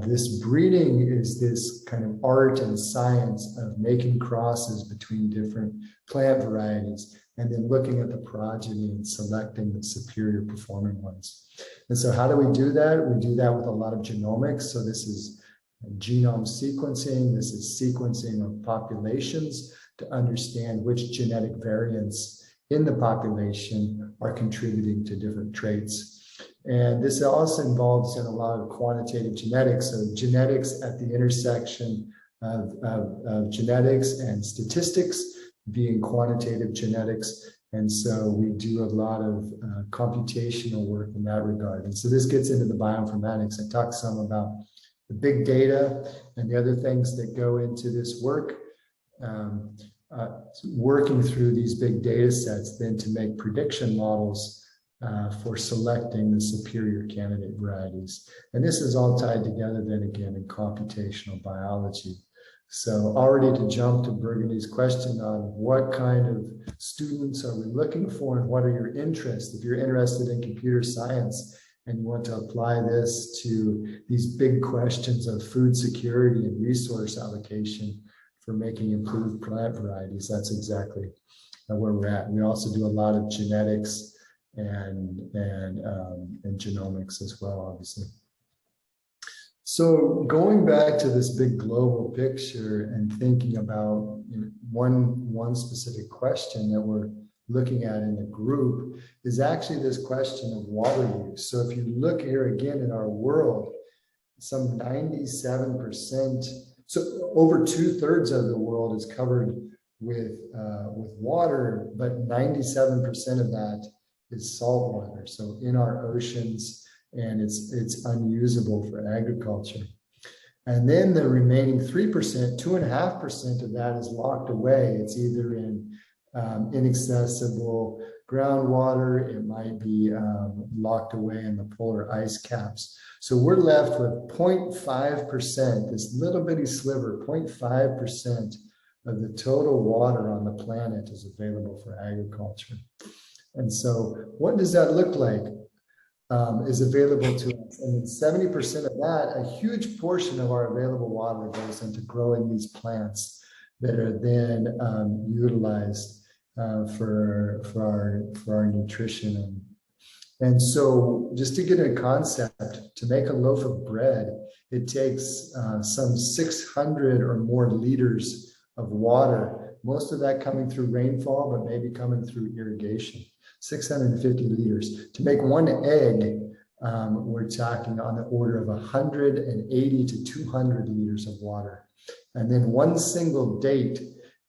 this breeding is this kind of art and science of making crosses between different plant varieties and then looking at the progeny and selecting the superior performing ones. And so how do we do that? We do that with a lot of genomics. So this is genome sequencing. This is sequencing of populations to understand which genetic variants in the population are contributing to different traits. And this also involves in a lot of quantitative genetics, so genetics at the intersection of genetics and statistics being quantitative genetics. And so we do a lot of computational work in that regard. And so this gets into the bioinformatics. I talked some about the big data and the other things that go into this work. Working through these big data sets then to make prediction models for selecting the superior candidate varieties. And this is all tied together then again in computational biology. So already to jump to Burgundy's question on what kind of students are we looking for and what are your interests? If you're interested in computer science and you want to apply this to these big questions of food security and resource allocation for making improved plant varieties, that's exactly where we're at. We also do a lot of genetics and genomics as well, obviously. So going back to this big global picture and thinking about one specific question that we're looking at in the group is actually this question of water use. So if you look here again in our world, some 97%, so over 2/3 of the world is covered with water, but 97% of that is salt water. So in our oceans, and it's unusable for agriculture. And then the remaining 3%, 2.5% of that is locked away. It's either in inaccessible groundwater, it might be locked away in the polar ice caps. So we're left with 0.5%, this little bitty sliver, 0.5% of the total water on the planet is available for agriculture. And so what does that look like? Is available to us. And then 70% of that, a huge portion of our available water goes into growing these plants that are then utilized for our nutrition. And so just to get a concept, to make a loaf of bread, it takes some 600 or more liters of water, most of that coming through rainfall, but maybe coming through irrigation. 650 liters. To make one egg, we're talking on the order of 180 to 200 liters of water. And then one single date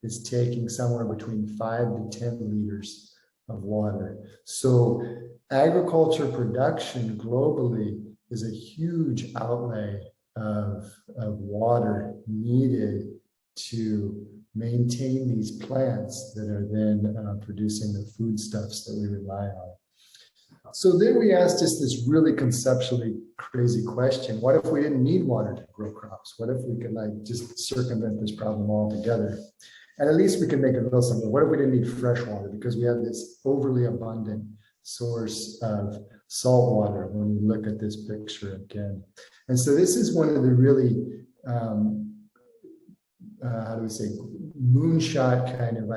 is taking somewhere between 5 to 10 liters of water. So agriculture production globally is a huge outlay of water needed to maintain these plants that are then producing the foodstuffs that we rely on. So then we asked us this really conceptually crazy question. What if we didn't need water to grow crops? What if we could like just circumvent this problem altogether? And at least we can make it real simple. What if we didn't need fresh water because we have this overly abundant source of salt water when we look at this picture again? And so this is one of the really, how do we say, moonshot kind of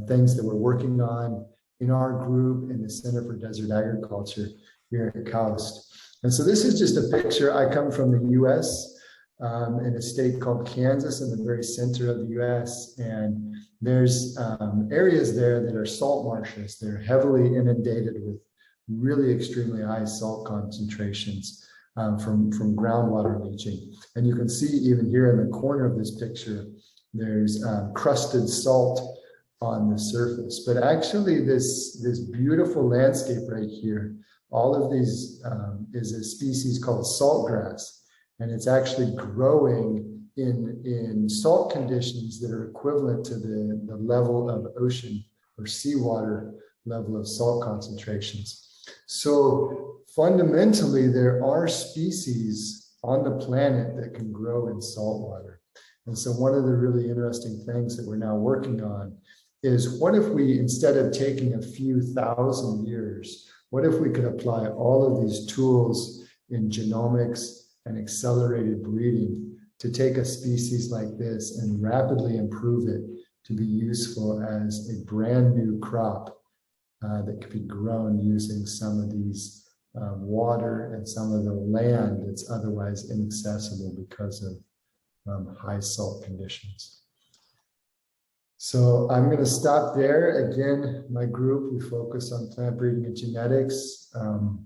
things that we're working on in our group in the Center for Desert Agriculture here at KAUST. And so this is just a picture. I come from the US in a state called Kansas in the very center of the US. And there's areas there that are salt marshes. They're heavily inundated with really extremely high salt concentrations from groundwater leaching. And you can see even here in the corner of this picture, there's crusted salt on the surface. But actually this beautiful landscape right here, all of these is a species called saltgrass. And it's actually growing in salt conditions that are equivalent to the level of ocean or seawater level of salt concentrations. So fundamentally, there are species on the planet that can grow in salt water. And so one of the really interesting things that we're now working on is what if we, instead of taking a few thousand years, what if we could apply all of these tools in genomics and accelerated breeding to take a species like this and rapidly improve it to be useful as a brand new crop that could be grown using some of these water and some of the land that's otherwise inaccessible because of high salt conditions. So I'm going to stop there. Again, my group, we focus on plant breeding and genetics.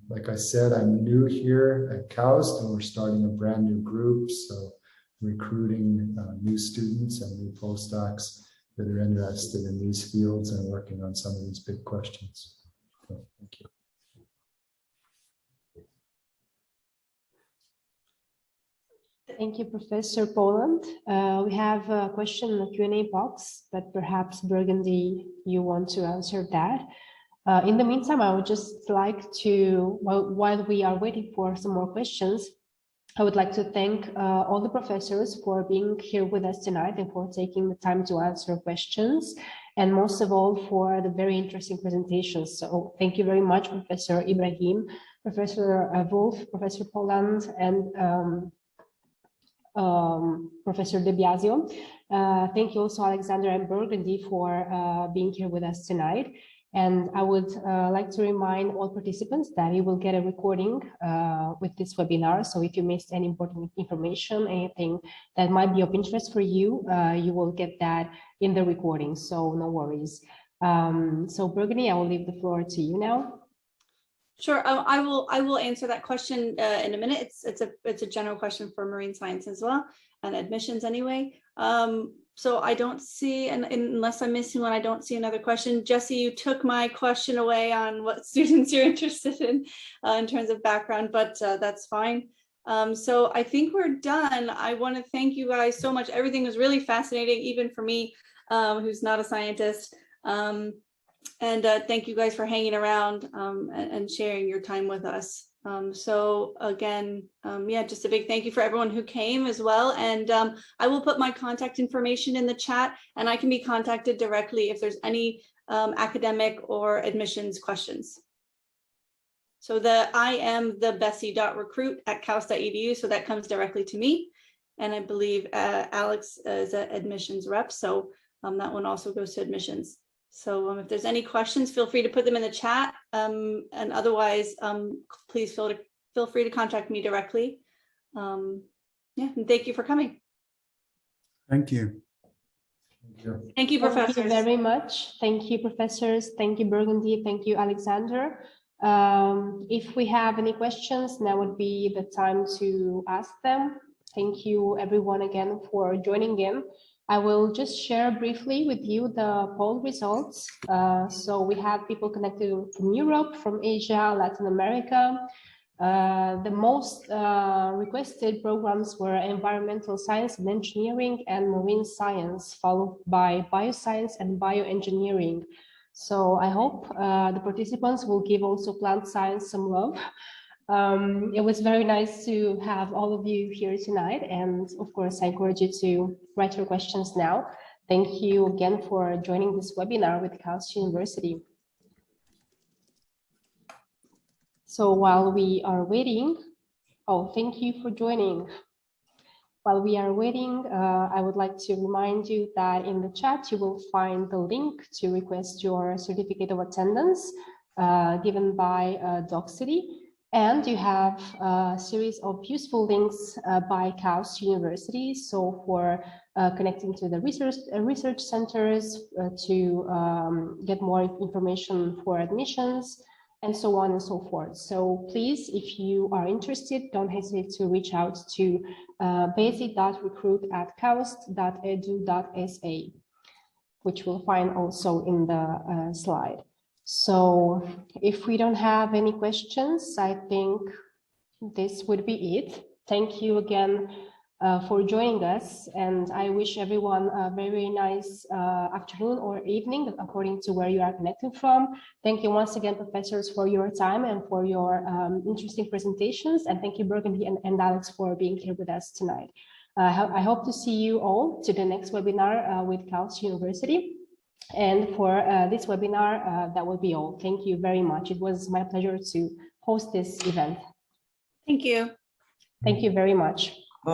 Like I said, I'm new here at KAUST, and we're starting a brand new group. So recruiting new students and new postdocs that are interested in these fields and working on some of these big questions. So, thank you. Thank you, Professor Poland. We have a question in the Q&A box, but perhaps Burgundy, you want to answer that. In the meantime, I would just like to, while we are waiting for some more questions, I would like to thank all the professors for being here with us tonight and for taking the time to answer questions, and most of all for the very interesting presentations. So thank you very much, Professor Ibrahim, Professor Wolf, Professor Poland, and Professor De Biasio. Thank you also, Alexander and Burgundy, for being here with us tonight. And I would like to remind all participants that you will get a recording with this webinar. So if you missed any important information, anything that might be of interest for you, you will get that in the recording. So no worries. So Burgundy, I will leave the floor to you now. Sure, I will answer that question in a minute. It's a general question for marine science as well, and admissions anyway. So I don't see, and unless I'm missing one, I don't see another question. Jesse, you took my question away on what students you're interested in terms of background, but that's fine. So I think we're done. I want to thank you guys so much. Everything was really fascinating, even for me, who's not a scientist. And thank you guys for hanging around and sharing your time with us. So again, yeah, just a big thank you for everyone who came as well. And I will put my contact information in the chat, and I can be contacted directly if there's any academic or admissions questions. So I am the bessie.recruit@kaust.edu, so that comes directly to me. And I believe Alex is an admissions rep, so that one also goes to admissions. So if there's any questions, feel free to put them in the chat. And otherwise, please feel free to contact me directly. Yeah, and thank you for coming. Thank you. Thank you, professors. Thank you very much. Thank you, professors. Thank you, Burgundy. Thank you, Alexander. If we have any questions, now would be the time to ask them. Thank you, everyone, again for joining in. I will just share briefly with you the poll results. So we have people connected from Europe, from Asia, Latin America. The most requested programs were environmental science and engineering and marine science, followed by bioscience and bioengineering. So I hope the participants will give also plant science some love. It was very nice to have all of you here tonight, and of course I encourage you to write your questions now. Thank you again for joining this webinar with KAUST University. So while we are waiting, thank you for joining. While we are waiting, I would like to remind you that in the chat you will find the link to request your certificate of attendance given by Docsity. And you have a series of useful links by KAUST University. So for connecting to the research centers, to get more information for admissions, and so on and so forth. So please, if you are interested, don't hesitate to reach out to basic.recruit@kaust.edu.sa, which you'll find also in the slide. So if we don't have any questions, I think this would be it. Thank you again for joining us, and I wish everyone a very nice afternoon or evening, according to where you are connecting from. Thank you once again, professors, for your time and for your interesting presentations, and thank you, Burgundy and Alex, for being here with us tonight. I hope to see you all to the next webinar with KAUST University. And for this webinar, that will be all. Thank you very much. It was my pleasure to host this event. Thank you. Thank you very much. Bye.